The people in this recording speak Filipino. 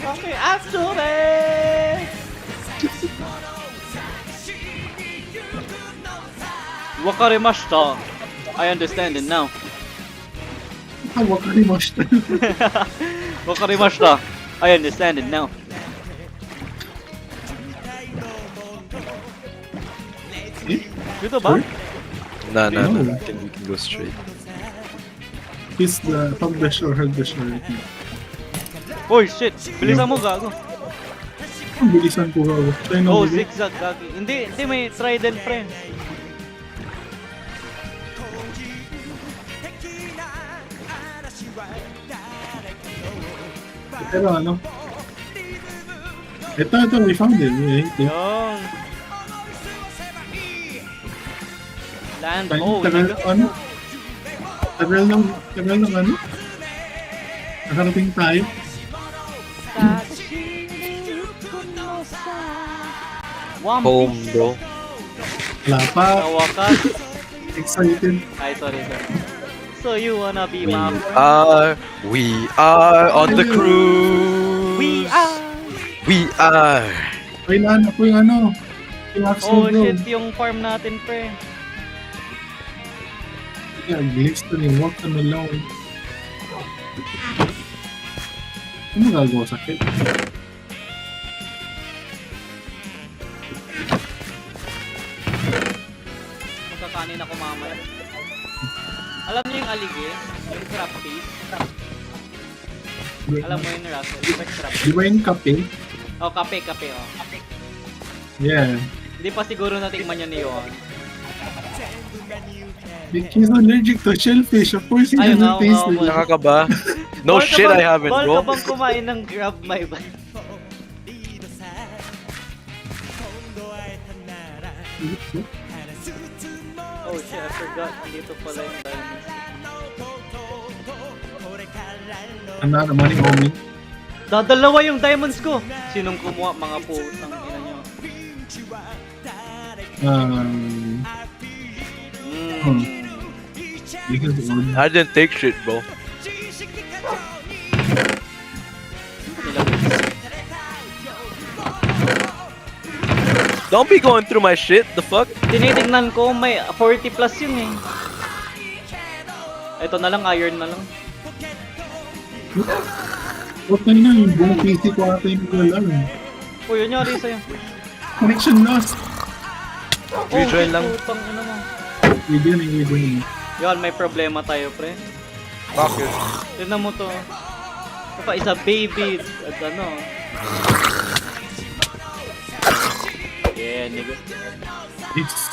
Okay, Asure! Wakarimashita. I understand it now. Wakarimashita. Wakarimashita. I understand it now. Dito ba? Nah, No. we can go straight. He's the top dash or hard dash right now. Hoy, shit! Bilisan mo, gago. Ang bilisan ko gago. Tayo na Oh, bili. zigzag, gagi. Hindi may trident, pre. Pero ano? Ito, we found it. Yung. Land. Oh, Tagal, nigga. ano? Tagal ng ano? Nakarating tayo. One Home, Piece. bro. Wala pa. Sa wakas. Excited. Ay, sorry. So you wanna be my friend? We are on the cruise. We are. We are. Kailangan ko yung ano. Yung Axel, Oh bro. shit, yung farm natin, pre. Yeah, glistening. Walk on alone. Ano gagawa sa kit? Magkakanin ako mamaya. Alam niyo yung alige? Yung crab piece? Alam mo yun, Russell? Yung crab Di ba yung kape? Oh, kape, oh. Yeah. Hindi pa siguro natikman yun ni Yohan. He's allergic to shellfish. Of course, he Ayun, doesn't taste oo, it. oo. Nakaka ba? No Bawal ka shit, bang- I haven't, Bawal bro. ka bang kumain ng crab, my bad? Oh shit, I forgot. Dito pala yung diamonds. Ano naman yung homie? Dadalawa yung diamonds ko! Sinong kumuha? Mga putang ina nyo. Hmm. Because on. I didn't take shit, bro. Don't be going through my shit. The fuck? Tinitignan ko, may 40 plus yun eh. Ito na lang, iron na lang. Huwag na yun, yung buong PC ko ata yung naglalang. O yun yari sa'yo. Connection lost. Rejoin lang. Putang ina mo. Video na. Yan, may problema tayo, pre. Bakit? Tignan mo to. Ito pa, isa baby. At ano. Yeah, nigga. It's